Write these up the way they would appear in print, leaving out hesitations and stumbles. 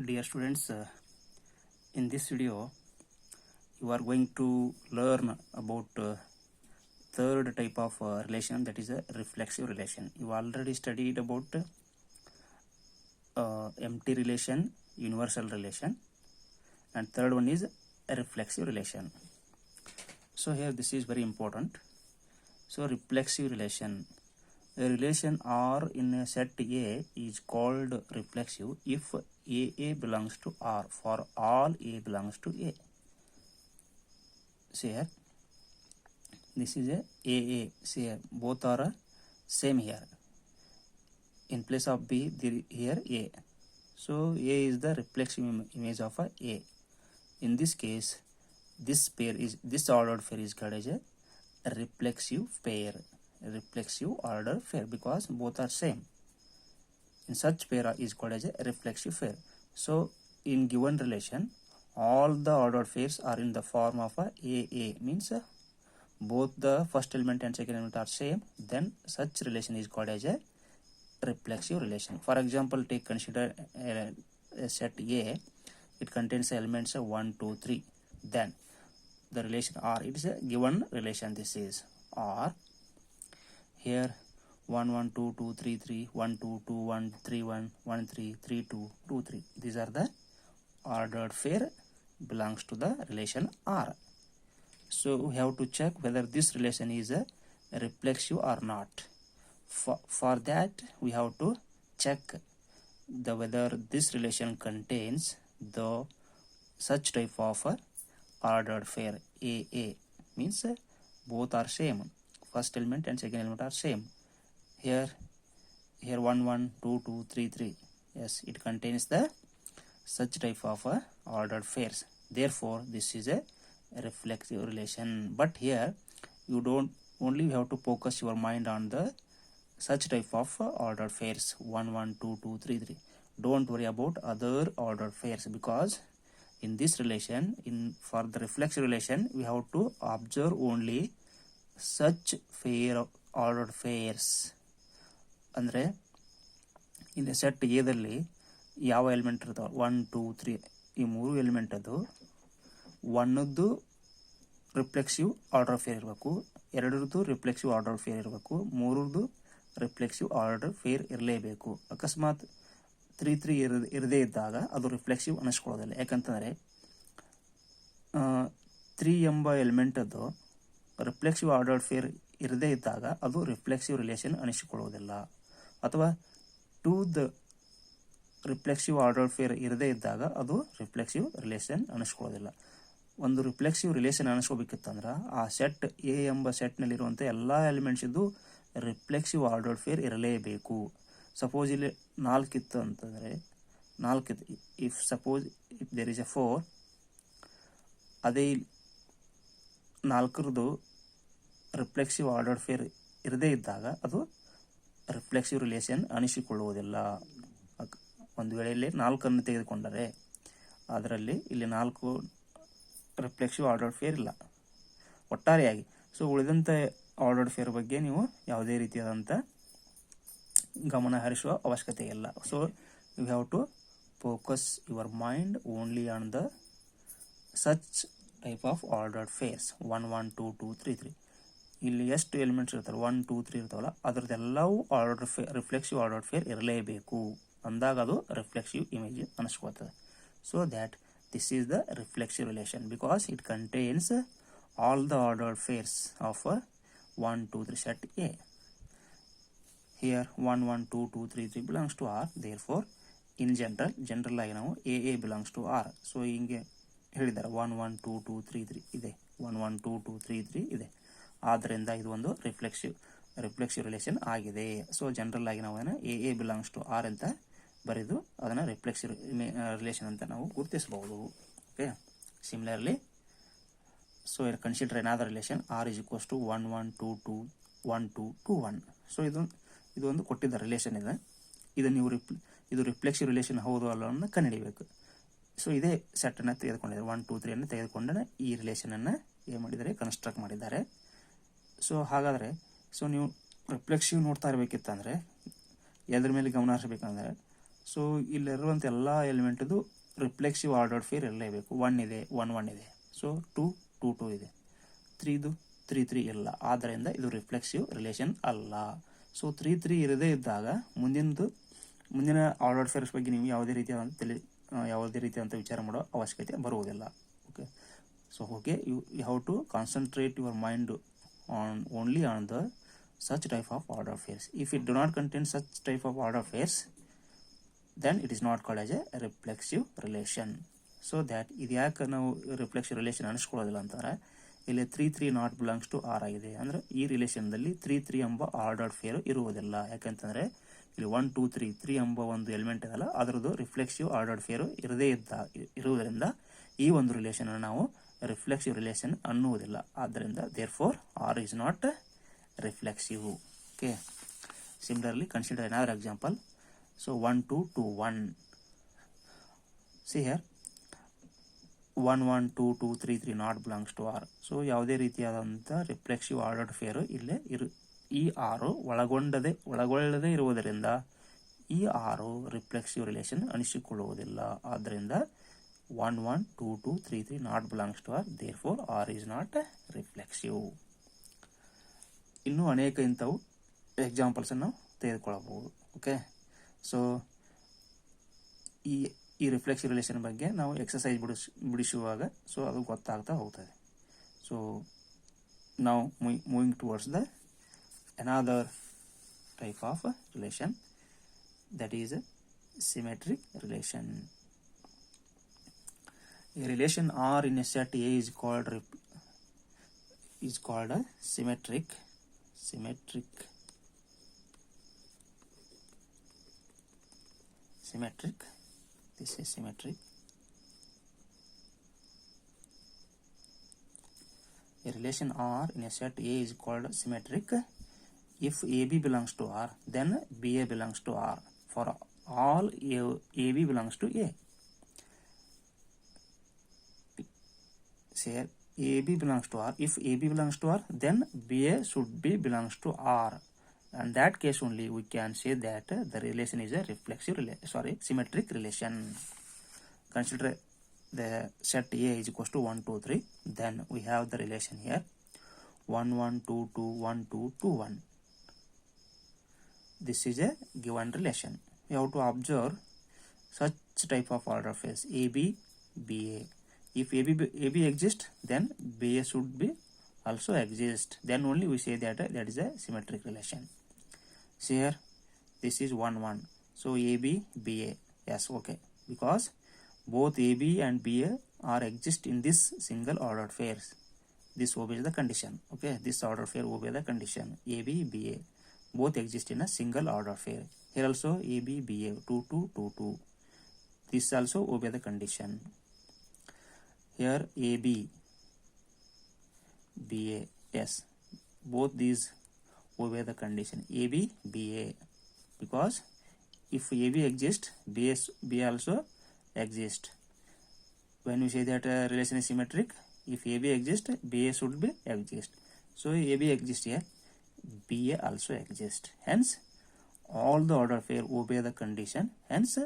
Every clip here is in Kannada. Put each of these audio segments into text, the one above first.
Dear students, in this video you are going to learn about third type of relation, that is a reflexive relation. You already studied about empty relation, universal relation, and third one is a reflexive relation. So here this is very important. So reflexive relation. A relation R in a set A is called reflexive if AA belongs to R, for all A belongs to A. See here, this is a AA. See here, both are same here. In place of B, here A. So A is the reflexive image of a A. In this case, this ordered pair is called as a reflexive pair. Reflexive ordered pair, because both are same. In such pair is called as a reflexive pair. So in given relation, all the ordered pairs are in the form of a AA, means both the first element and second element are same. Then such relation is called as a reflexive relation. For example, consider a set A. It contains elements 1, 2, 3. Then the relation R, it is a given relation. This is R. Here 1, 1, 2, 2, 3, 3, 1, 2, 2, 1, 3, 1, 1, 3, 3, 2, 2, 3. These are the ordered pair belongs to the relation R. So we have to check whether this relation is a reflexive or not. For that we have to check whether this relation contains the such type of ordered pair AA, means both are same. First element and second element are same. Here 1, 1, 2, 2, 3, 3. Yes, it contains the such type of ordered pairs. Therefore this is a reflexive relation. But here you don't only have to focus your mind on the such type of ordered pairs 1, 1, 2, 2, 3, 3. Don't worry about other ordered pairs, because in this relation, for the reflexive relation, we have to observe only such pair of ordered pairs. ಅಂದರೆ ಇಲ್ಲಿ ಸೆಟ್ ಎದಲ್ಲಿ ಯಾವ ಎಲಿಮೆಂಟ್ ಇರ್ತಾವೆ 1, 2, 3 ಈ ಮೂರು ಎಲಿಮೆಂಟ್ ಅದು ಒನ್ನದ್ದು ರಿಫ್ಲೆಕ್ಸಿವ್ ಆರ್ಡರ್ ಫೇರ್ ಇರಬೇಕು, ಎರಡರದ್ದು ರಿಫ್ಲೆಕ್ಸಿವ್ ಆರ್ಡರ್ ಫೇರ್ ಇರಬೇಕು, ಮೂರರದ್ದು ರಿಫ್ಲೆಕ್ಸಿವ್ ಆರ್ಡರ್ ಫೇರ್ ಇರಲೇಬೇಕು. ಅಕಸ್ಮಾತ್ 3, 3 ಇರದೇ ಇದ್ದಾಗ ಅದು ರಿಫ್ಲೆಕ್ಸಿವ್ ಅನ್ನಿಸ್ಕೊಳ್ಳೋದಿಲ್ಲ. ಯಾಕಂತಂದರೆ 3 ಎಂಬ ಎಲಿಮೆಂಟದ್ದು ರಿಫ್ಲೆಕ್ಸಿವ್ ಆರ್ಡರ್ಡ್ ಫೇರ್ ಇರದೇ ಇದ್ದಾಗ ಅದು ರಿಫ್ಲೆಕ್ಸಿವ್ ರಿಲೇಷನ್ ಅನಿಸಿಕೊಳ್ಳುವುದಿಲ್ಲ. ಅಥವಾ 2 ರಿಫ್ಲೆಕ್ಸಿವ್ ಆರ್ಡರ್ಡ್ ಫೇರ್ ಇರದೇ ಇದ್ದಾಗ ಅದು ರಿಫ್ಲೆಕ್ಸಿವ್ ರಿಲೇಷನ್ ಅನಿಸ್ಕೊಳ್ಳೋದಿಲ್ಲ. ಒಂದು ರಿಫ್ಲೆಕ್ಸಿವ್ ರಿಲೇಷನ್ ಅನಿಸ್ಕೋಬೇಕಿತ್ತಂದ್ರೆ ಆ ಸೆಟ್ ಎ ಎಂಬ ಸೆಟ್ನಲ್ಲಿರುವಂಥ ಎಲ್ಲ ಎಲಿಮೆಂಟ್ಸ್ ಇದ್ದು ರಿಫ್ಲೆಕ್ಸಿವ್ ಆರ್ಡರ್ಡ್ ಫೇರ್ ಇರಲೇಬೇಕು. ಸಪೋಸ್ ಇಲ್ಲಿ 4 ಇತ್ತು ಅಂತಂದರೆ 4 ಇಫ್ ದೇರ್ ಇಸ್ ಎ 4, ಅದೇ 4ರದ್ದು ರಿಫ್ಲೆಕ್ಸಿವ್ ಆರ್ಡರ್ಡ್ ಫೇರ್ ಇರದೇ ಇದ್ದಾಗ ಅದು ರಿಫ್ಲೆಕ್ಸಿವ್ ರಿಲೇಷನ್ ಅನಿಸಿಕೊಳ್ಳುವುದಿಲ್ಲ. ಒಂದು ವೇಳೆ ಇಲ್ಲಿ 4 ತೆಗೆದುಕೊಂಡರೆ ಅದರಲ್ಲಿ ಇಲ್ಲಿ 4 ರಿಫ್ಲೆಕ್ಸಿವ್ ಆರ್ಡರ್ಡ್ ಫೇರ್ ಇಲ್ಲ ಒಟ್ಟಾರೆಯಾಗಿ. ಸೊ ಉಳಿದಂಥ ಆರ್ಡರ್ಡ್ ಫೇರ್ ಬಗ್ಗೆ ನೀವು ಯಾವುದೇ ರೀತಿಯಾದಂಥ ಗಮನ ಹರಿಸುವ ಅವಶ್ಯಕತೆ ಇಲ್ಲ. So you have to focus your mind only on the such type of ordered pairs 1, 1, 2, 2, 3, 3. ಇಲ್ಲಿ ಎಷ್ಟು ಎಲಿಮೆಂಟ್ಸ್ ಇರ್ತಾರೆ 1, 2, 3 ಇರ್ತಾವಲ್ಲ, ಅದರದ್ದೆಲ್ಲವೂ ರಿಫ್ಲೆಕ್ಸಿವ್ ಆರ್ಡರ್ಡ್ ಫೇರ್ ಇರಲೇಬೇಕು ಅಂದಾಗ ಅದು ರಿಫ್ಲೆಕ್ಸಿವ್ ಇಮೇಜ್ ಅನಿಸ್ಕೋತದೆ. So that this is the reflexive relation, because it contains all the ordered pairs of 1, 2, 3 set A. Here 1, 1, 2, 2, 3, 3 belongs to R. Therefore in general ಆಗಿ ನಾವು AA belongs to R. So ಹಿಂಗೆ ಹೇಳಿದ್ದಾರೆ 1, 1, 2, 2, 3, 3 ಇದೆ, 1, 1, 2, 2, 3, 3 ಇದೆ. ಆದ್ದರಿಂದ ಇದು ಒಂದು ರಿಫ್ಲೆಕ್ಸಿವ್ ರಿಲೇಷನ್ ಆಗಿದೆ. ಸೊ ಜನರಲ್ ಆಗಿ ನಾವು ಅದನ್ನು AA ಬಿಲಾಂಗ್ಸ್ ಟು R ಅಂತ ಬರೆದು ಅದನ್ನು ರಿಫ್ಲೆಕ್ಸಿವ್ ರಿಲೇಷನ್ ಅಂತ ನಾವು ಗುರುತಿಸಬಹುದು. Okay, similarly so consider another relation R is equals to 1, 1, 2, 2, 1, 2, 2, 1. So ಇದು ಒಂದು ಕೊಟ್ಟಿದ್ದ ರಿಲೇಷನ್ ಇದೆ. ಇದು ನೀವು ಇದು ರಿಫ್ಲೆಕ್ಸಿವ್ ರಿಲೇಷನ್ ಹೌದು ಅಲ್ಲ ಅನ್ನೋ ಕಂಡುಹಿಡಿಯಬೇಕು. ಸೊ ಇದೇ ಸೆಟ್ಟನ್ನು ತೆಗೆದುಕೊಂಡಿದ್ದಾರೆ 1, 2, 3 ಅನ್ನು ತೆಗೆದುಕೊಂಡೇ ಈ ರಿಲೇಷನನ್ನು ಏನು ಮಾಡಿದ್ದಾರೆ, ಕನ್ಸ್ಟ್ರಕ್ಟ್ ಮಾಡಿದ್ದಾರೆ. ಸೊ ಹಾಗಾದರೆ ನೀವು ರಿಫ್ಲೆಕ್ಸಿವ್ ನೋಡ್ತಾ ಇರಬೇಕಿತ್ತಂದರೆ ಎದ್ರ ಮೇಲೆ ಗಮನ ಹರಿಸಬೇಕಂದ್ರೆ ಸೊ ಇಲ್ಲಿರುವಂಥ ಎಲ್ಲ ಎಲಿಮೆಂಟದು ರಿಫ್ಲೆಕ್ಸಿವ್ ಆರ್ಡರ್ಡ್ ಫೇರ್ ಇರಲೇಬೇಕು. 1 ಇದೆ, 1 1 ಇದೆ. ಸೊ 2 2 2 ಇದೆ. 3 3 3 ಇಲ್ಲ. ಆದ್ದರಿಂದ ಇದು ರಿಫ್ಲೆಕ್ಸಿವ್ ರಿಲೇಷನ್ ಅಲ್ಲ. ಸೊ 3 3 ಇರದೇ ಇದ್ದಾಗ ಮುಂದಿನ ಆರ್ಡರ್ಡ್ ಫೇರ್ಸ್ ಬಗ್ಗೆ ನೀವು ಯಾವುದೇ ರೀತಿಯಾದಂಥ ವಿಚಾರ ಮಾಡೋ ಅವಶ್ಯಕತೆ ಬರುವುದಿಲ್ಲ. Okay, so okay, you have to concentrate your mind only on the such type of order pairs. If it do not contain such type of order pairs, then it is not called as a reflexive relation. So that ಇದು ಯಾಕೆ ನಾವು ರಿಫ್ಲೆಕ್ಸಿವ್ ರಿಲೇಷನ್ ಅನಿಸ್ಕೊಳ್ಳೋದಿಲ್ಲ ಅಂತಂದರೆ, ಇಲ್ಲಿ 3 3 ನಾಟ್ ಬಿಲಾಂಗ್ಸ್ ಟು ಆರ್ ಆಗಿದೆ. ಅಂದರೆ ಈ ರಿಲೇಷನ್ದಲ್ಲಿ 3 3 ಎಂಬ ಆರ್ಡರ್ಡ್ ಫೇರ್ ಇರುವುದಿಲ್ಲ. ಯಾಕಂತಂದರೆ ಇಲ್ಲಿ 1 2 3 3 ಎಂಬ ಒಂದು ಎಲಿಮೆಂಟ್ ಇದಲ್ಲ, ಅದರದ್ದು ರಿಫ್ಲೆಕ್ಸಿವ್ ಆರ್ಡರ್ಡ್ ಫೇರು ಇರುವುದರಿಂದ ಈ ಒಂದು ರಿಲೇಷನ್ ನಾವು ರಿಫ್ಲೆಕ್ಸಿವ್ ರಿಲೇಷನ್ ಅನ್ನುವುದಿಲ್ಲ. ಆದ್ದರಿಂದ therefore R is not reflexive. Okay, similarly consider another example. So 1 2 2 1. See here 1 1 2 2 3 3 not belongs to R. So ಯಾವುದೇ ರೀತಿಯಾದಂಥ ರಿಫ್ಲೆಕ್ಸಿವ್ ಆರ್ಡರ್ಡ್ ಫೇರು ಇಲ್ಲೇ ಈ ಆರು ಒಳಗೊಳ್ಳದೇ ಇರುವುದರಿಂದ ಈ ಆರು ರಿಫ್ಲೆಕ್ಸಿವ್ ರಿಲೇಷನ್ ಅನಿಸಿಕೊಳ್ಳುವುದಿಲ್ಲ. ಆದ್ದರಿಂದ 1 1 2 2 3 3 not belongs to R. Therefore R is not reflexive. ಇನ್ನೂ ಅನೇಕ ಇಂಥವು ಎಕ್ಸಾಂಪಲ್ಸನ್ನು ನಾವು ತೆಗೆದುಕೊಳ್ಳಬಹುದು. ಓಕೆ, ಸೊ ಈ ರಿಫ್ಲೆಕ್ಸಿವ್ ರಿಲೇಷನ್ ಬಗ್ಗೆ ನಾವು ಎಕ್ಸಸೈಸ್ ಬಿಡಿಸುವಾಗ ಸೊ ಅದು ಗೊತ್ತಾಗ್ತಾ ಹೋಗ್ತದೆ. ಸೊ ನಾವು moving towards the another type of relation, that is a symmetric relation. A relation R in a set A is called a symmetric. This is symmetric. A relation R in a set A is called symmetric if AB belongs to R, then BA belongs to R. For all AB belongs to A. Say AB belongs to R. If AB belongs to R, then BA should be belongs to R. In that case only we can say that the relation is a symmetric relation. Consider the set A is equals to 1 2 3. Then we have the relation here 1 1 2 2 1 2 2 1. This is a given relation. You have to observe such type of order pairs AB BA. If AB exists, then BA should be also exist. Then only we say that that is a symmetric relation. See here, this is 1 1. So AB BA, yes, okay, because both AB and BA are exist in this single ordered pairs. This obeys the condition. Okay, this ordered pair obeys the condition. AB BA both exist in a single ordered pair. Here also AB BA 2 2 2 2. This also obey the condition. Here AB BA, yes, both these obey the condition. AB BA, because if AB exists, BA also exists. When we say that relation is symmetric, if AB exists, BA should be exist. So AB exists here, BA also exists. Hence all the order pair obey the condition. Hence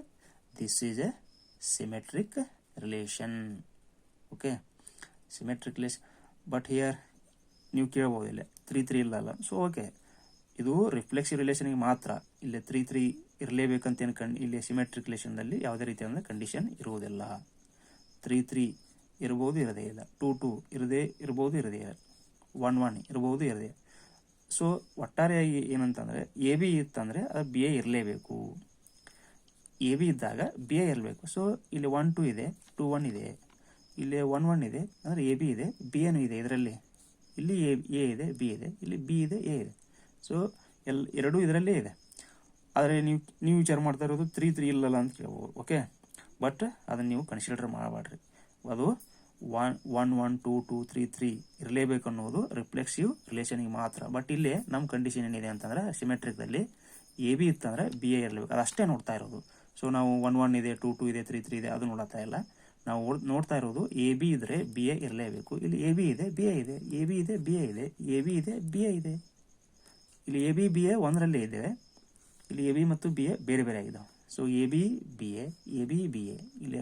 this is a symmetric relation. Okay, symmetric relation. But here ನೀವು ಕೇಳಬಹುದಿಲ್ಲ 3 3 ಇಲ್ಲಲ್ಲ. ಸೊ ಓಕೆ, ಇದು ರಿಫ್ಲೆಕ್ಸಿವ್ ರಿಲೇಷನ್ಗೆ ಮಾತ್ರ. ಇಲ್ಲಿ 3 3 ಇರಲೇಬೇಕಂತೇನು ಇಲ್ಲಿ ಸಿಮೆಟ್ರಿಕ್ ರಿಲೇಷನ್ದಲ್ಲಿ ಯಾವುದೇ ರೀತಿಯಾದ ಕಂಡೀಷನ್ ಇರುವುದಿಲ್ಲ. 3 3 ಇರಬಹುದು, ಇರದೇ ಇಲ್ಲ. 2 2 ಇರಬಹುದು, ಇರದೇ ಇಲ್ಲ. 1 1 ಇರಬಹುದು, ಇರದೇ. ಸೊ ಒಟ್ಟಾರೆಯಾಗಿ ಏನಂತಂದರೆ ಎ ಬಿ ಇತ್ತಂದರೆ ಅದು ಬಿ ಎ ಇರಲೇಬೇಕು. ಎ ಬಿ ಇದ್ದಾಗ ಬಿ ಎ ಇರಬೇಕು. ಸೊ ಇಲ್ಲಿ 1 2 ಇದೆ, 2 1 ಇದೆ, ಇಲ್ಲಿ 1 1 ಇದೆ, ಅಂದರೆ ಎ ಬಿ ಇದೆ, ಬಿ ಎನೂ ಇದೆ. ಇದರಲ್ಲಿ ಇಲ್ಲಿ ಎ ಇದೆ, ಬಿ ಇದೆ, ಇಲ್ಲಿ ಬಿ ಇದೆ, ಎ ಇದೆ. ಸೊ ಎರಡೂ ಇದರಲ್ಲೇ ಇದೆ. ಆದರೆ ನೀವು ವಿಚಾರ ಮಾಡ್ತಾ ಇರೋದು 3 3 ಇಲ್ಲಲ್ಲ ಅಂತ ಕೇಳ್ಬೋದು. ಓಕೆ, ಬಟ್ ಅದನ್ನು ನೀವು ಕನ್ಸಿಡರ್ ಮಾಡಬೇಡ್ರಿ. ಅದು 1 1 2 2 3 3 ಇರಲೇಬೇಕು ಅನ್ನೋದು ರಿಫ್ಲೆಕ್ಸಿವ್ ರಿಲೇಷನ್ಗೆ ಮಾತ್ರ. ಬಟ್ ಇಲ್ಲಿ ನಮ್ಮ ಕಂಡೀಷನ್ ಏನಿದೆ ಅಂತಂದರೆ ಸಿಮೆಟ್ರಿಕ್ದಲ್ಲಿ ಎ ಬಿ ಇತ್ತಂದರೆ ಬಿ ಎ ಇರಲೇಬೇಕು, ಅದಷ್ಟೇ ನೋಡ್ತಾ ಇರೋದು. ಸೊ ನಾವು 1 1 ಇದೆ, 2 2 ಇದೆ, 3 3 ಇದೆ, ಅದು ನೋಡ್ತಾ ಇಲ್ಲ. ನಾವು ನೋಡ್ತಾ ಇರೋದು ಎ ಬಿ ಇದ್ರೆ ಬಿ ಎ ಇರಲೇಬೇಕು. ಇಲ್ಲಿ ಎ ಬಿ ಇದೆ, ಬಿ ಎ ಇದೆ, ಎ ಬಿ ಇದೆ, ಬಿ ಎ ಇದೆ, ಎ ಬಿ ಇದೆ, ಬಿ ಎ ಇದೆ. ಇಲ್ಲಿ ಎ ಬಿ ಬಿ ಎ ಒಂದರಲ್ಲೇ ಇದ್ದೇವೆ. ಇಲ್ಲಿ ಎ ಬಿ ಮತ್ತು ಬಿ ಎ ಬೇರೆ ಬೇರೆ ಆಗಿದ್ದಾವೆ. So A B B A ಇಲ್ಲಿ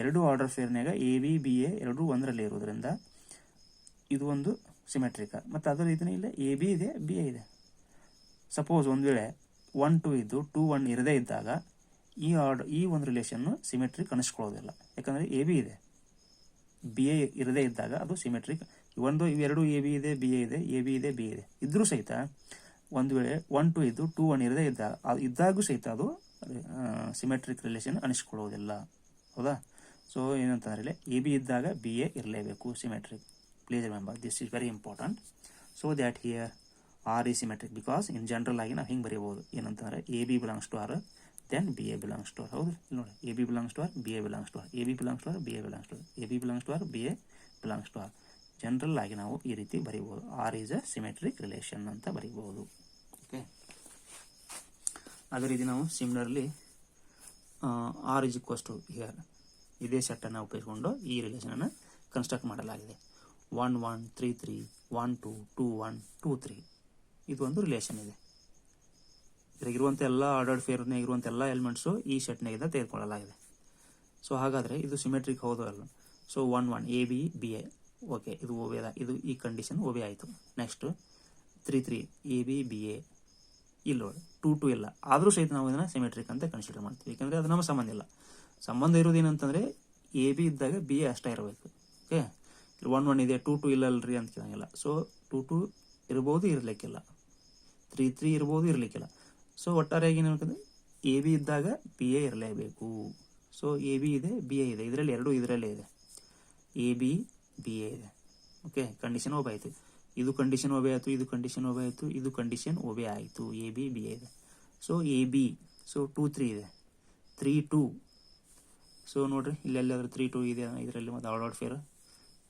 ಎರಡು ಆರ್ಡರ್ ಫೇರ್ನಾಗ ಎ ಬಿ ಎ ಎರಡೂ ಒಂದರಲ್ಲಿ ಇರೋದ್ರಿಂದ ಇದು ಒಂದು ಸಿಮೆಟ್ರಿಕ. ಮತ್ತು ಅದರ ಇದನ್ನ ಇಲ್ಲ ಎ ಬಿ ಇದೆ ಬಿ ಎ ಇದೆ. ಸಪೋಸ್ ಒಂದು ವೇಳೆ 1 2 ಇದ್ದು 2 1 ಇರದೇ ಇದ್ದಾಗ ಈ ಒಂದು ರಿಲೇಷನ್ನು ಸಿಮೆಟ್ರಿಕ್ ಅನಿಸ್ಕೊಳ್ಳೋದಿಲ್ಲ. ಯಾಕಂದರೆ ಎ ಬಿ ಇದೆ ಬಿ ಎ ಇರದೇ ಇದ್ದಾಗ ಅದು ಸಿಮೆಟ್ರಿಕ್. ಇವೆರಡು ಎ ಬಿ ಇದೆ ಬಿ ಎ ಇದೆ, ಎ ಬಿ ಇದೆ ಬಿ ಎ ಇದೆ ಇದ್ರೂ ಸಹಿತ ಒಂದು ವೇಳೆ 1 2 ಇದ್ದು 2 1 ಇರದೇ ಇದ್ದಾಗೂ ಸಹಿತ ಅದು ಸಿಮೆಟ್ರಿಕ್ ರಿಲೇಷನ್ ಅನಿಸ್ಕೊಳ್ಳೋದಿಲ್ಲ. ಹೌದಾ? ಸೊ ಏನಂತಂದರೆ ಎ ಬಿ ಇದ್ದಾಗ ಬಿ ಎ ಇರಲೇಬೇಕು symmetric. Please remember this is very important. So that here R ಈ ಸಿಮೆಟ್ರಿಕ್ ಬಿಕಾಸ್ ಇನ್ ಜನರಲ್ ಆಗಿ ನಾವು ಹಿಂಗೆ ಬರೀಬೋದು. ಏನಂತಂದರೆ A B belongs to R then B A belongs to R. ಹೌದು ಇಲ್ಲಿ ನೋಡಿ, A B belongs to R, B A belongs to R, A B belongs to R, B A belongs to R, A B belongs to R, B A belongs to R. General ಆಗಿ ನಾವು ಈ ರೀತಿ ಬರೀಬೋದು. R is a symmetric relation ಅಂತ ಬರೀಬೋದು. ಓಕೆ, ಅದೇ ರೀತಿ ನಾವು similarly R is equals to here ಇದೇ ಸೆಟ್ಟನ್ನು ಉಪಯೋಗಿಸಿಕೊಂಡು ಈ ರಿಲೇಷನನ್ನು ಕನ್ಸ್ಟ್ರಕ್ಟ್ ಮಾಡಲಾಗಿದೆ. 1 1 3 3 1 2 2 1 2 3 ಇದು ಒಂದು ರಿಲೇಷನ್ ಇದೆ. ಇದ್ರಾಗಿರುವಂಥ ಎಲ್ಲ ಆರ್ಡರ್ಡ್ ಫೇರ್ನಾಗ ಇರುವಂಥ ಎಲ್ಲ ಎಲಿಮೆಂಟ್ಸು ಈ ಸೆಟ್ನಾಗಿಂದ ತೆಗೆದುಕೊಳ್ಳಲಾಗಿದೆ. ಸೊ ಹಾಗಾದರೆ ಇದು ಸಿಮೆಟ್ರಿಕ್ ಹೌದು ಅಲ್ಲ? So 1 1 A B B A okay, ಇದು ಓಬೆ ಅದ, ಇದು ಈ ಕಂಡೀಷನ್ ಓಬೆ ಆಯಿತು. Next 3 3 A B B A ಇಲ್ಲ 2 2 ಇಲ್ಲ, ಆದರೂ ಸಹಿತ ನಾವು ಇದನ್ನು ಸಿಮೆಟ್ರಿಕ್ ಅಂತ ಕನ್ಸಿಡರ್ ಮಾಡ್ತೀವಿ. ಯಾಕಂದರೆ ಅದು ನಮ್ಮ ಸಂಬಂಧ ಇಲ್ಲ. ಸಂಬಂಧ ಇರೋದೇನಂತಂದರೆ ಎ ಬಿ ಇದ್ದಾಗ ಬಿ ಎ ಅಷ್ಟೇ ಇರಬೇಕು. ಓಕೆ, 1 1 ಇದೆ 2 2 ಇಲ್ಲಲ್ರಿ ಅಂತ ಕೇಳಂಗಿಲ್ಲ. ಸೊ 2 2 ಇರ್ಬೋದು, ಇರಲಿಕ್ಕಿಲ್ಲ. 3 3 ಇರ್ಬೋದು, ಇರಲಿಕ್ಕಿಲ್ಲ. ಸೊ ಒಟ್ಟಾರೆಯಾಗಿ ಏನಂತಂದರೆ ಎ ಬಿ ಇದ್ದಾಗ ಬಿ ಎ ಇರಲೇಬೇಕು. ಸೊ ಎ ಬಿ ಇದೆ ಬಿ ಎ ಇದೆ, ಇದರಲ್ಲಿ ಎರಡು ಇದರಲ್ಲೇ ಇದೆ. ಎ ಬಿ ಬಿ ಎ ಇದೆ. ಓಕೆ, ಕಂಡೀಷನ್ ಓಬೆ ಆಯಿತು. ಇದು ಕಂಡೀಷನ್ ಓಬೆ ಆಯಿತು, ಇದು ಕಂಡೀಷನ್ ಓಬೆ ಆಯಿತು, ಇದು ಕಂಡೀಷನ್ ಓಬೆ ಆಯಿತು. ಎ ಬಿ ಬಿ ಎ ಇದೆ. ಸೊ ಎ ಬಿ, ಸೊ 2 3 ಇದೆ, 3 2. ಸೊ ನೋಡಿರಿ ಇಲ್ಲೆಲ್ಲಾದ್ರೂ 3 2 ಇದೆ ಇದರಲ್ಲಿ. ಮತ್ತು ಆರ್ಡರ್ಡ್ ಫೇರ್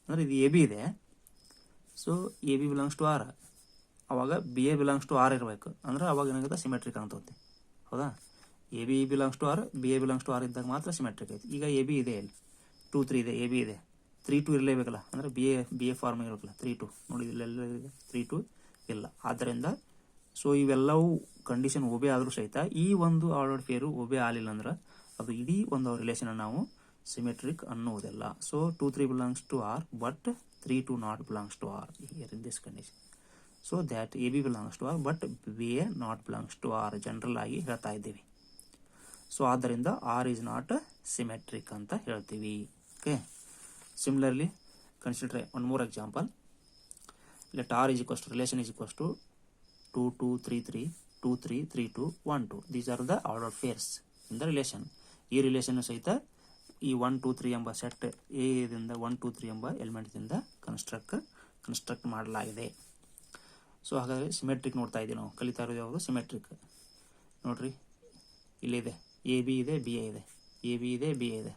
ಅಂದರೆ ಇದು ಎ ಬಿ ಇದೆ. So A B belongs to R, ಅವಾಗ B A belongs to R ಇರಬೇಕು. ಅಂದ್ರೆ ಅವಾಗ ಏನಾಗುತ್ತೆ ಸಿಮೆಟ್ರಿಕ್ ಅಂತಂತೆ. ಹೌದಾ? A B belongs to R, B A belongs to R ಇದ್ದಾಗ ಮಾತ್ರ ಸಿಮೆಟ್ರಿಕ್ ಐತಿ. ಈಗ ಎ ಬಿ ಇದೆ, ಇಲ್ಲಿ 2 3 ಇದೆ, ಎ ಬಿ ಇದೆ, 3 2 ಇರಲೇಬೇಕಲ್ಲ. ಅಂದರೆ ಬಿ ಎ ಫಾರ್ಮ್ ಇರಬೇಕಲ್ಲ. 3 2 ನೋಡಿ ಇಲ್ಲೆಲ್ಲ ಇದೆ, 3 2 ಇಲ್ಲ. ಆದ್ದರಿಂದ ಸೊ ಇವೆಲ್ಲವೂ ಕಂಡೀಷನ್ ಓಬೆ ಆದರೂ ಸಹಿತ ಈ ಒಂದು ಆರ್ಡರ್ಡ್ ಫೇರು ಓಬೆ ಆಗಲಿಲ್ಲ ಅಂದ್ರೆ ಅದು ಇಡೀ ಒಂದು ರಿಲೇಷನ್ ನಾವು ಸಿಮೆಟ್ರಿಕ್ ಅನ್ನುವುದಿಲ್ಲ. So 2 3 belongs to R but 3 2 not belongs to R here in this condition. So that A B belongs to R but B A not belongs to R general ಆಗಿ ಹೇಳ್ತಾ ಇದ್ದೀವಿ. ಸೊ ಆದ್ದರಿಂದ ಆರ್ ಈಸ್ ನಾಟ್ ಸಿಮೆಟ್ರಿಕ್ ಅಂತ ಹೇಳ್ತೀವಿ. Okay, similarly consider one more example. Let R is equals to relation is equals to 2 2 3 3 2 3 3 2 1 2. These are the order pairs in the relation. ಈ ರಿಲೇಷನ್ ಸಹಿತ ಈ 1 2 3 ಎಂಬ ಸೆಟ್ ಎ ದಿಂದ 1 2 3 ಎಂಬ ಎಲಿಮೆಂಟ್ದಿಂದ ಕನ್ಸ್ಟ್ರಕ್ಟ್ ಮಾಡಲಾಗಿದೆ. ಸೊ ಹಾಗಾದರೆ ಸಿಮೆಟ್ರಿಕ್ ನೋಡ್ತಾ ಇದ್ದೀವಿ ನಾವು. ಕಲಿತಾ ಇರೋದು ಯಾವುದು? ಸಿಮೆಟ್ರಿಕ್. ನೋಡ್ರಿ ಇಲ್ಲಿದೆ ಎ ಬಿ ಇದೆ ಬಿ ಎ ಇದೆ, ಎ ಬಿ ಇದೆ ಬಿ ಎ ಇದೆ,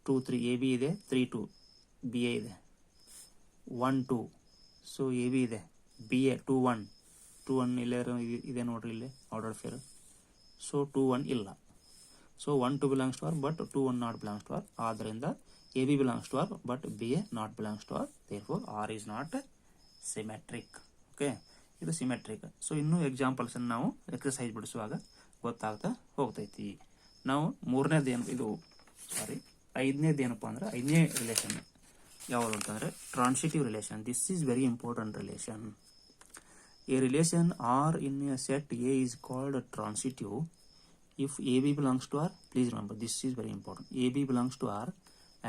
2 3 ಎ ಬಿ ಇದೆ, 3 2 ಬಿ ಎ ಇದೆ, 1 2 ಸೊ ಎ ಬಿ ಇದೆ, ಬಿ ಎ 2 1 2 1 ಇಲ್ಲೇ ಇದೆ ನೋಡ್ರಿ ಇಲ್ಲಿ ಆರ್ಡರ್ ಫೇರ್. ಸೊ 2 1 ಇಲ್ಲ. So 1 2 belongs to R but 2 1 not belongs to R. ಆದ್ದರಿಂದ A B belongs to R but B A not belongs to R. Therefore R is not symmetric. Okay, ಇದು ಸಿಮೆಟ್ರಿಕ್. ಸೊ ಇನ್ನೂ ಎಕ್ಸಾಂಪಲ್ಸನ್ನು ನಾವು ಎಕ್ಸಸೈಸ್ ಬಿಡಿಸುವಾಗ ಗೊತ್ತಾಗ್ತಾ ಹೋಗ್ತೈತಿ. ನಾವು ಐದನೇದು ಏನಪ್ಪ ಅಂದ್ರೆ ಐದನೇ ರಿಲೇಷನ್ ಯಾವುದು ಅಂತಂದರೆ transitive relation. This is very important relation. A relation R in a set A is called transitive if AB belongs to R. Please remember this is very important. AB belongs to R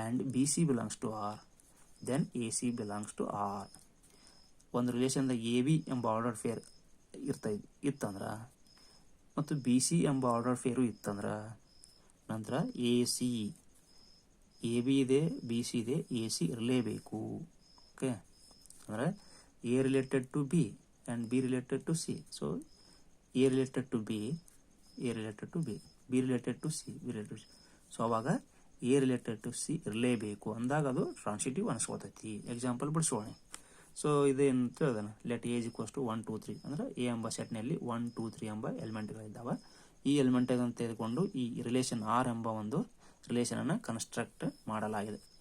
and BC belongs to R, then AC belongs to R. ಒಂದು ರಿಲೇಷನ್ದಾಗ ಎ ಬಿ ಎಂಬ ಆರ್ಡರ್ ಫೇರ್ ಇತ್ತಂದ್ರೆ ಮತ್ತು ಬಿ ಸಿ ಎಂಬ ಆರ್ಡರ್ ಫೇರು ಇತ್ತಂದ್ರೆ ನಂತರ ಎ ಸಿ, ಎ ಬಿ ಇದೆ ಬಿ ಸಿ ಇದೆ, ಎ ಸಿ ಇರಲೇಬೇಕು. ಓಕೆ, ಅಂದರೆ A related to B and B related to C. So A related to B, A related to B, B related to C, B related to C. So ಅವಾಗ ಎ ರಿಲೇಟೆಡ್ ಟು ಸಿ ಇರಲೇಬೇಕು ಅಂದಾಗ ಅದು ಟ್ರಾನ್ಸಿಟಿವ್ ಅನಿಸ್ಕೋತೈತಿ. ಎಕ್ಸಾಂಪಲ್ ಬಿಡಿಸೋಣ. ಸೊ ಇದೇನು ತಿಳಿದಾನೆ. Let A is equals to 1 2 3 ಅಂದರೆ ಎ ಎಂಬ ಸೆಟ್ನಲ್ಲಿ 1 2 3 ಎಂಬ ಎಲಿಮೆಂಟ್ಗಳಿದ್ದಾವೆ. ಈ ಎಲಿಮೆಂಟ್ಗಳನ್ನು ತೆಗೆದುಕೊಂಡು ಈ ರಿಲೇಷನ್ ಆರ್ ಎಂಬ ಒಂದು ರಿಲೇಷನನ್ನು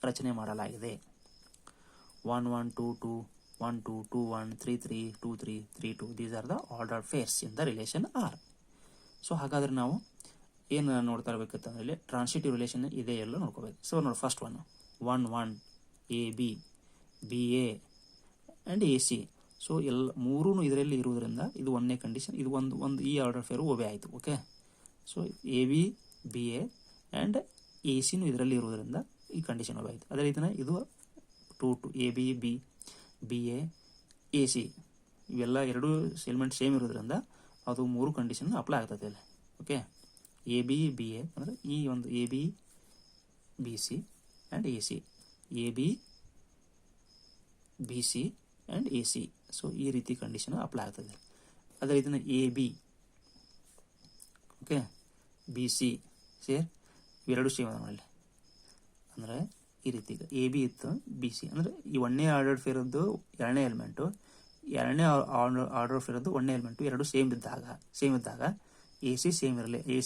ರಚನೆ ಮಾಡಲಾಗಿದೆ. 1 1 2 2 1 2 2 1 3 3 2 3 3 2. These are the order pairs in the relation R. So ಹಾಗಾದರೆ ನಾವು ಏನು ನೋಡ್ತಾ ಇರಬೇಕಂತಂದ್ರೆ ಇಲ್ಲಿ ಟ್ರಾನ್ಸಿಟಿವ್ ರಿಲೇಷನ್ ಇದೆ ಎಲ್ಲ ನೋಡ್ಕೋಬೇಕು. ಸೊ ನೋಡಿ first one A B A and A C. So ಎಲ್ಲ ಮೂರೂ ಇದರಲ್ಲಿ ಇರುವುದರಿಂದ ಇದು ಒಂದನೇ ಕಂಡೀಷನ್, ಇದು ಒಂದು ಈ ಆರ್ಡರ್ ಫೇರು ಒಬೆ ಆಯಿತು. Okay, so A B B A and A ಸಿನೂ ಇದರಲ್ಲಿ ಇರುವುದರಿಂದ ಈ ಕಂಡೀಷನ್ ಒಬೆ ಆಯಿತು. ಅದೇ ರೀತಿಯ ಇದು to A B B A C ಇವೆಲ್ಲ ಎರಡು ಎಲಿಮೆಂಟ್ ಸೇಮ್ ಇರೋದ್ರಿಂದ ಅದು ಮೂರು ಕಂಡೀಷನ್ ಅಪ್ಲೈ ಆಗ್ತದೆ ಇಲ್ಲಿ. Okay, A B B A ಅಂದರೆ ಈ ಒಂದು A B B C and A C, A B B C and A C. So ಈ ರೀತಿ ಕಂಡೀಷನ್ ಅಪ್ಲೈ ಆಗ್ತದೆ. ಅದೇ ರೀತಿಯ A B, okay, B C ಸೇರ್ ಇವೆರಡು ಸೇಮ್ ಅದ ನೋಡಿ. ಅಂದರೆ ಈ ರೀತಿ ಈಗ ಎ ಬಿ ಇತ್ತು, ಬಿ ಸಿ ಅಂದರೆ ಈ ಒಂದನೇ ಆರ್ಡರ್ ಫೇರದ್ದು ಎರಡನೇ ಎಲಿಮೆಂಟು, ಎರಡನೇ ಆರ್ಡರ್ ಫೇರದ್ದು ಒಂದನೇ ಎಲಿಮೆಂಟು ಎರಡು ಸೇಮ್ ಇದ್ದಾಗ ಎ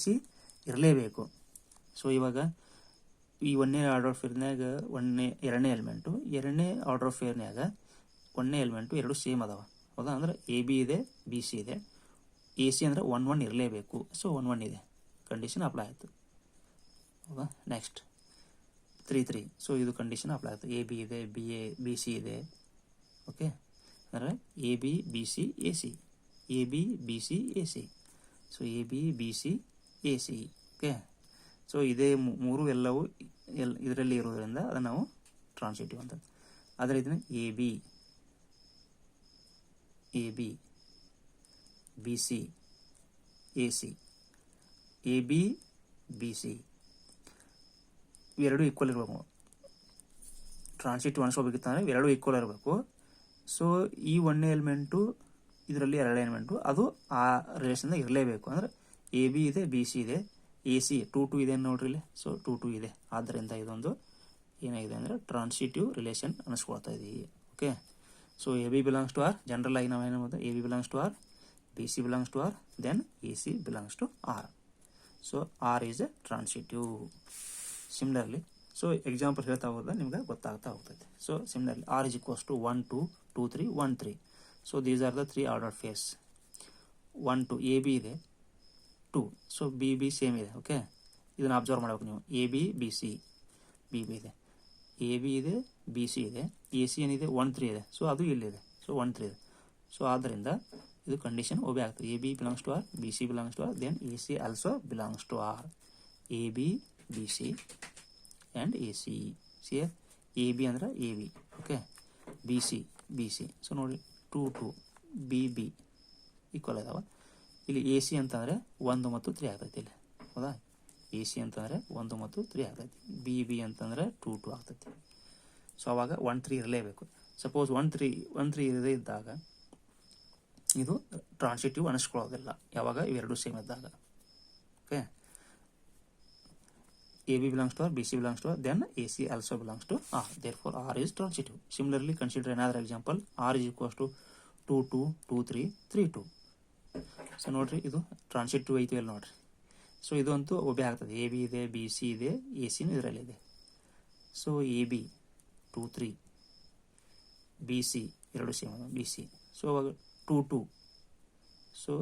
ಸಿ ಇರಲೇಬೇಕು. ಸೊ ಇವಾಗ ಈ ಒಂದನೇ ಆರ್ಡರ್ ಫೇರ್ನ್ಯಾಗ ಎರಡನೇ ಎಲಿಮೆಂಟು, ಎರಡನೇ ಆರ್ಡರ್ ಫೇರ್ನ್ಯಾಗ ಒಂದನೇ ಎಲಿಮೆಂಟು ಎರಡು ಸೇಮ್ ಅದಾವ, ಹೌದಾ? ಅಂದರೆ ಎ ಬಿ ಇದೆ, ಬಿ ಸಿ ಇದೆ, ಎ ಸಿ ಅಂದರೆ 1 ಇರಲೇಬೇಕು. ಸೊ 1 ಇದೆ, ಕಂಡೀಷನ್ ಅಪ್ಲೈ ಆಯಿತು, ಹೌದಾ? ನೆಕ್ಸ್ಟ್ 3. ಸೊ ಇದು ಕಂಡೀಷನ್ ಅಪ್ಲೈ ಆಯಿತು. ಎ ಬಿ ಇದೆ, ಬಿ ಸಿ ಇದೆ. ಓಕೆ, ಅಂದರೆ A B B C A C, A B B C A C. So A B B C A C. Okay, so ಇದೇ ಮೂರು ಎಲ್ಲವೂ ಇದರಲ್ಲಿ ಇರೋದ್ರಿಂದ ಅದನ್ನು ನಾವು ಟ್ರಾನ್ಸಿಟಿವ್ ಅಂತ. ಅದೇ ರೀತಿ A B B C A C, A B B C ಇವೆರಡು ಈಕ್ವಲ್ ಇರಬೇಕು. ಟ್ರಾನ್ಸಿಟಿವ್ ಅನಿಸ್ಕೋಬೇಕಿತ್ತಂದರೆ ಇವೆರಡು ಈಕ್ವಲ್ ಇರಬೇಕು. ಸೊ ಈ ಒಂದನೇ ಎಲಿಮೆಂಟು ಇದರಲ್ಲಿ ಎರಡನೇ ಎಲಿಮೆಂಟು ಅದು ಆ ರಿಲೇಷನ್ದಾಗ ಇರಲೇಬೇಕು. ಅಂದರೆ ಎ ಬಿ ಇದೆ, ಬಿ ಸಿ ಇದೆ, ಎ ಸಿ 2 ಇದೆ ನೋಡ್ರಿ ಇಲ್ಲಿ. ಸೊ 2 ಇದೆ. ಆದ್ದರಿಂದ ಇದೊಂದು ಏನಾಗಿದೆ ಅಂದರೆ ಟ್ರಾನ್ಸಿಟಿವ್ ರಿಲೇಷನ್ ಅನಿಸ್ಕೊಳ್ತಾ ಇದ್ದೀವಿ. Okay, so A B belongs to R, general ಆಗಿ ನಾವು ಏನು ಮಾಡ್ಬೋದು, A B belongs to R, B C belongs to R, then A C belongs to R. So R is a transitive. Similarly, so example ಹೇಳ್ತಾ ಹೋದ್ರೆ ನಿಮ್ಗೆ ಗೊತ್ತಾಗ್ತಾ ಹೋಗ್ತೈತೆ. So similarly R is equals to 1 2 2 3 1 3. So these are the 3 order pairs. 1 2 A B ಇದೆ 2, ಸೊ ಬಿ ಬಿ ಸೇಮ್ ಇದೆ. ಓಕೆ, ಇದನ್ನು ಅಬ್ಸರ್ವ್ ಮಾಡಬೇಕು ನೀವು. A B B C B B ಇದೆ, ಎ ಬಿ ಇದೆ, ಬಿ ಸಿ ಇದೆ, ಎ ಸಿ ಏನಿದೆ 1 3 ಇದೆ. ಸೊ ಅದು ಇಲ್ಲಿದೆ. ಸೊ 1 3 ಇದೆ. ಸೊ ಆದ್ದರಿಂದ ಇದು ಕಂಡೀಷನ್ ಒಬೆ ಆಗ್ತದೆ. A B belongs to R, B C belongs to R, then A C also belongs to R. A B B C and A C. C A B ಅಂದರೆ A B, okay, B C. So ನೋಡಿ 2 2 ಬಿ ಬಿ ಈಕ್ವಲ್ ಇದಾವ. ಇಲ್ಲಿ ಎ ಸಿ ಅಂತಂದರೆ 1 ಮತ್ತು 3 ಆಗ್ತೈತಿ ಇಲ್ಲಿ, ಹೌದಾ? ಎ ಸಿ ಅಂತಂದರೆ 1 ಮತ್ತು 3 ಆಗ್ತೈತಿ. ಬಿ ಬಿ ಅಂತಂದರೆ 2 2 ಆಗ್ತೈತಿ. ಸೊ ಅವಾಗ 1 3 ಇರಲೇಬೇಕು. ಸಪೋಸ್ 1 3 ಇರದೇ ಇದ್ದಾಗ ಇದು ಟ್ರಾನ್ಸಿಟಿವ್ ಅನಿಸ್ಕೊಳ್ಳೋದಿಲ್ಲ. ಯಾವಾಗ ಇವೆರಡು ಸೇಮ್ ಇದ್ದಾಗ. Okay, A B belongs to R, B C belongs to R, then A C also belongs to R. Therefore R is transitive. Similarly consider another example. R is equals to 2 2 2 3 3 2. So ನೋಡ್ರಿ, ಇದು ಟ್ರಾನ್ಸಿಟಿವ್ ಐತಿ ಇಲ್ಲಿ ನೋಡ್ರಿ. ಸೊ ಇದು ಅಂತೂ ಒಬೆ ಆಗ್ತದೆ. ಎ ಬಿ ಇದೆ, ಬಿ ಸಿ ಇದೆ, ಎ ಸಿನೂ ಇದರಲ್ಲಿದೆ. So A B 2 3, B C ಎರಡು ಸೇಮ್ ಬಿ ಸಿ. ಸೊ ಅವಾಗ 2 2. ಸೊ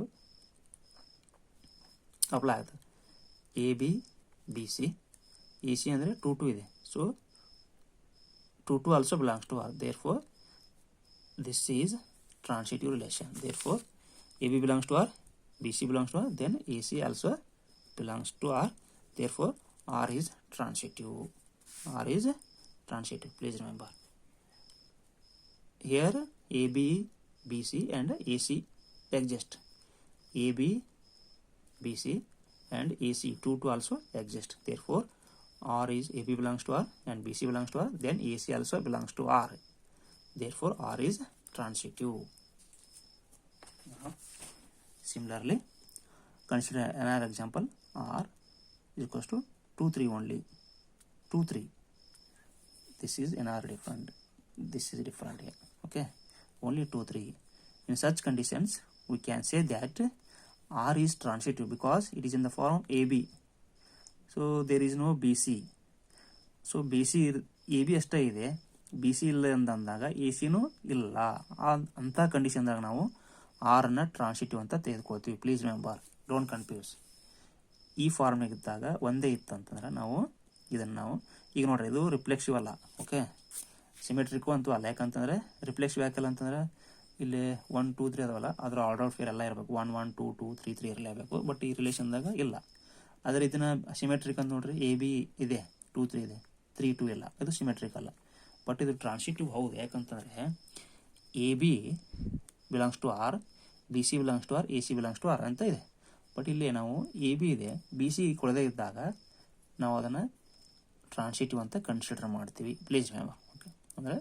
ಅಪ್ಲೈ ಆಗ್ತದೆ. A B B C, A C ಅಂದರೆ 2 2 ಇದೆ. So 2 2 also belongs to R. Therefore this is transitive relation. Therefore A B belongs to R, B C belongs to R, then A C also belongs to R. Therefore R is transitive. R is transitive. Please remember. Here A B B C and A C exist. A B B C and A C 2 2 also exist. Therefore R is A B belongs to R and B C belongs to R, then A C also belongs to R. Therefore R is transitive. Now, similarly, consider another example. R is equals to 2 3 only. 2 3. This is another different. This is different here. Okay, only 2 3. In such conditions, we can say that R is transitive because it is in the form AB. So there is no BC. So BC AB ಅಷ್ಟೇ ಇದೆ, ಬಿ ಸಿ ಇಲ್ಲ ಅಂದಾಗ ಎ ಸಿನೂ ಇಲ್ಲ. ಅಂಥ ಕಂಡೀಷನ್ದಾಗ ನಾವು ಆರನ್ನು ಟ್ರಾನ್ಸಿಟಿವ್ ಅಂತ ತೆಗೆದುಕೊಳ್ತೀವಿ. Please remember, don't confuse. ಈ ಫಾರ್ಮ್ನಾಗ ಇದ್ದಾಗ ಒಂದೇ ಇತ್ತು ಅಂತಂದ್ರೆ ನಾವು ಇದನ್ನು ನಾವು ಈಗ ನೋಡ್ರಿ ಇದು ರಿಫ್ಲೆಕ್ಸಿವ್ ಅಲ್ಲ, ಓಕೆ, ಸಿಮೆಟ್ರಿಕ್ಕು ಅಂತೂ ಅಲ್ಲ. ಯಾಕಂತಂದರೆ ರಿಫ್ಲೆಕ್ಸಿವ್ ಯಾಕಲ್ಲ ಅಂತಂದರೆ ಇಲ್ಲಿ 1 2 3 ಅದಾವಲ್ಲ, ಅದರ ಆರ್ಡರ್ ಆಫ್ ಫೇರ್ ಎಲ್ಲ ಇರಬೇಕು, 1 1 2 2 3 3 ಇರಲೇಬೇಕು. ಬಟ್ ಈ ರಿಲೇಷನ್ದಾಗ ಇಲ್ಲ. ಅದೇ ರೀತಿನ ಸಿಮೆಟ್ರಿಕ್ ಅಂತ ನೋಡ್ರಿ, AB ಇದೆ, 2 3 ಇದೆ, 3 2 ಇಲ್ಲ, ಇದು ಸಿಮೆಟ್ರಿಕ್ ಅಲ್ಲ. ಬಟ್ ಇದು ಟ್ರಾನ್ಸಿಟಿವ್ ಹೌದು. ಯಾಕಂತಂದರೆ AB belongs to R, BC belongs to R, AC belongs to R ಅಂತ ಇದೆ. ಬಟ್ ಇಲ್ಲಿ ನಾವು AB ಇದೆ, BC ಕೊಡದೇ ಇದ್ದಾಗ ನಾವು ಅದನ್ನು ಟ್ರಾನ್ಸಿಟಿವ್ ಅಂತ ಕನ್ಸಿಡರ್ ಮಾಡ್ತೀವಿ. Please ma'am, okay. ಅಂದರೆ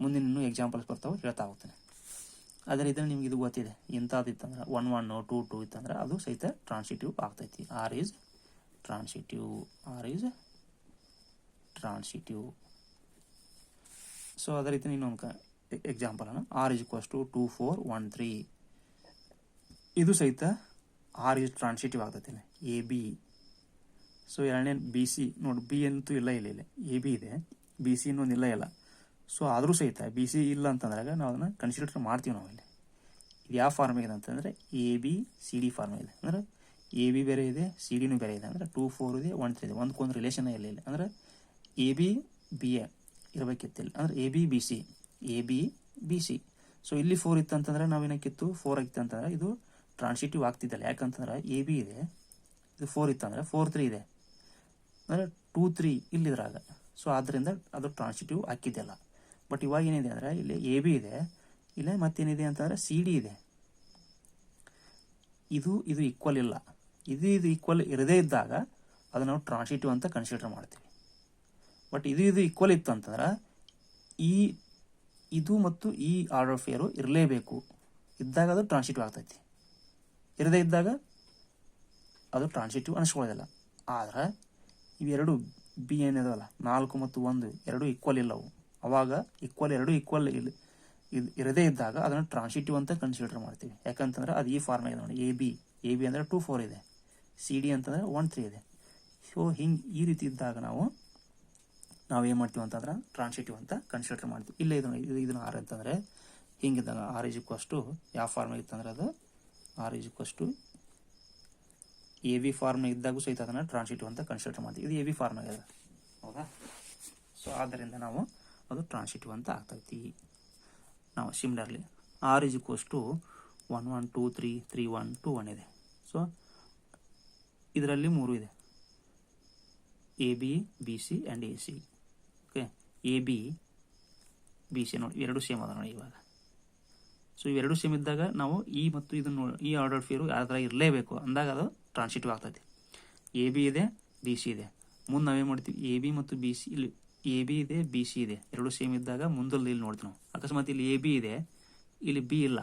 ಮುಂದಿನ ಇನ್ನೂ ಎಕ್ಸಾಂಪಲ್ಸ್ ಬರ್ತಾವೆ, ಹೇಳ್ತಾ ಹೋಗ್ತೇನೆ. ಅದೇ ರೀತಿ ನಿಮ್ಗೆ ಇದು ಗೊತ್ತಿದೆ, ಇಂಥದ್ದಿತ್ತಂದ್ರೆ 1 1 2 2 ಇತ್ತಂದ್ರೆ ಅದು ಸಹಿತ ಟ್ರಾನ್ಸಿಟಿವ್ ಆಗ್ತೈತಿ. R is transitive. ಸೊ ಅದೇ ರೀತಿ ಇನ್ನೊಂದು ಎಕ್ಸಾಂಪಲ್ ಅನ್ನು, ಆರ್ ಈಸ್ ಈಕ್ವಲ್ಸ್ ಟು 2 4 1 3, ಇದು ಸಹಿತ ಆರ್ ಈಸ್ ಟ್ರಾನ್ಸಿಟಿವ್ ಆಗ್ತೈತಿ. AB. ಸೊ ಎರಡನೇ BC ನೋಡಿ, B ಅಂತೂ ಇಲ್ಲ, ಇಲ್ಲ AB ಇದೆ, BC ಇನ್ನೊಂದು ಇಲ್ಲ. ಸೊ ಆದರೂ ಸಹಿತ BC ಇಲ್ಲ ಅಂತಂದಾಗ ನಾವು ಅದನ್ನು ಕನ್ಸಿಡರ್ ಮಾಡ್ತೀವಿ. ನಾವು ಇಲ್ಲಿ ಇದು ಯಾವ ಫಾರ್ಮ್ ಇದೆ ಅಂತಂದರೆ ABCD ಫಾರ್ಮ್ ಇದೆ. ಅಂದರೆ AB ಬೇರೆ ಇದೆ, CDನೂ ಬೇರೆ ಇದೆ. ಅಂದರೆ 2 4 ಇದೆ, 1 3 ಇದೆ, ಒಂದಕ್ಕೊಂದು ರಿಲೇಷನ್ ಇಲ್ಲ. ಅಂದರೆ AB BA ಇರಬೇಕಿತ್ತಿಲ್ಲ. ಅಂದರೆ AB BC. ಸೊ ಇಲ್ಲಿ 4 ಇತ್ತು ಅಂತಂದರೆ ನಾವೇನಕ್ಕಿತ್ತು, 4 ಆಗಿತ್ತು ಅಂತಂದರೆ ಇದು ಟ್ರಾನ್ಸಿಟಿವ್ ಆಗ್ತಿದ್ದಲ್ಲ. ಯಾಕಂತಂದ್ರೆ AB ಇದೆ, ಇದು 4 ಇತ್ತು ಅಂದರೆ 4 3 ಇದೆ, ಅಂದರೆ 2 3 ಇಲ್ಲಿದ್ರಾಗ. ಸೊ ಆದ್ದರಿಂದ ಅದು ಟ್ರಾನ್ಸಿಟಿವ್ ಹಾಕಿದ್ದೆಲ್ಲ. ಬಟ್ ಇವಾಗ ಏನಿದೆ ಅಂದರೆ ಇಲ್ಲಿ AB ಇದೆ, ಇಲ್ಲ ಮತ್ತೇನಿದೆ ಅಂತಂದರೆ CD ಇದೆ. ಇದು ಈಕ್ವಲ್ ಇಲ್ಲ. ಇದು ಈಕ್ವಲ್ ಇರದೇ ಇದ್ದಾಗ ಅದು ನಾವು ಟ್ರಾನ್ಸಿಟಿವ್ ಅಂತ ಕನ್ಸಿಡರ್ ಮಾಡ್ತೀವಿ. ಬಟ್ ಇದು ಈಕ್ವಲ್ ಇತ್ತು ಅಂತಂದ್ರೆ ಇದು ಮತ್ತು ಈ ಆರ್ಡರ್ ಫೇರು ಇರಲೇಬೇಕು. ಇದ್ದಾಗ ಅದು ಟ್ರಾನ್ಸಿಟಿವ್ ಆಗ್ತೈತಿ, ಇರದೇ ಇದ್ದಾಗ ಅದು ಟ್ರಾನ್ಸಿಟಿವ್ ಅನಿಸ್ಕೊಳ್ಳೋದಿಲ್ಲ. ಆದ್ರೆ ಇವೆರಡು B ಏನಿದಾವಲ್ಲ, 4 ಮತ್ತು 1 ಎರಡು ಈಕ್ವಲ್ ಇಲ್ಲವು. ಅವಾಗ ಈಕ್ವಲ್ ಇರದೇ ಇದ್ದಾಗ ಅದನ್ನು ಟ್ರಾನ್ಸಿಟಿವ್ ಅಂತ ಕನ್ಸಿಡರ್ ಮಾಡ್ತೀವಿ. ಯಾಕಂತಂದ್ರೆ ಅದು ಈ ಫಾರ್ಮ್ ಇದೆ ನೋಡಿ, AB ಅಂದರೆ 2 4 ಇದೆ, CD ಅಂತಂದರೆ 1 3 ಇದೆ. ಸೊ ಹಿಂಗೆ ಈ ರೀತಿ ಇದ್ದಾಗ ನಾವೇನು ಮಾಡ್ತೀವಿ ಅಂತಂದ್ರೆ ಟ್ರಾನ್ಸಿಟಿವ್ ಅಂತ ಕನ್ಸಿಡರ್ ಮಾಡ್ತೀವಿ. ಇಲ್ಲೇ ಇದನ್ನು ಆರ್ ಅಂತಂದರೆ ಹಿಂಗಿದ್ದಾಗ ಆರ್ ಈಸ್ ಈಕ್ವಲ್ಸ್ ಟು ಯಾವ ಫಾರ್ಮ್ ಇತ್ತಂದ್ರೆ ಅದು R is equals to AB form ಇದ್ದಾಗೂ ಸಹಿತ ಅದನ್ನು ಟ್ರಾನ್ಸಿಟಿವ್ ಅಂತ ಕನ್ಸಿಡರ್ ಮಾಡ್ತೀವಿ. ಇದು AB ಫಾರ್ಮ್ ಆಗಿದೆ, ಹೌದಾ? ಸೊ ಆದ್ದರಿಂದ ನಾವು ಅದು ಟ್ರಾನ್ಸಿಟಿವ್ ಅಂತ ಆಗ್ತೈತಿ. ನಾವು similarly R is equals to 1 1 2 3 3 1 2 1 ಇದೆ. ಸೊ ಇದರಲ್ಲಿ 3 ಇದೆ, AB BC and AC. Okay, AB BC ನೋಡಿ ಎರಡು ಸೇಮ್ ಅದ ನೋಡಿ ಇವಾಗ. ಸೊ ಇವೆರಡು ಸೇಮ್ ಇದ್ದಾಗ ನಾವು ಈ ಮತ್ತು ಇದನ್ನು ಈ ಆರ್ಡರ್ ಫೇರು ಯಾವ್ದಾರ ಇರಲೇಬೇಕು ಅಂದಾಗ ಅದು ಟ್ರಾನ್ಸಿಟಿವ್ ಆಗ್ತೈತಿ. AB ಇದೆ, BC ಇದೆ. ಮುಂದೆ ನಾವೇನು ಮಾಡ್ತೀವಿ, AB ಮತ್ತು BC, ಇಲ್ಲಿ AB ಇದೆ, BC ಇದೆ, ಎರಡು ಸೇಮ್ ಇದ್ದಾಗ ಮುಂದಲ್ಲಿ ಇಲ್ಲಿ ನೋಡ್ತೀವಿ ನಾವು. ಅಕಸ್ಮಾತ್ ಇಲ್ಲಿ AB ಇದೆ, ಇಲ್ಲಿ B ಇಲ್ಲ,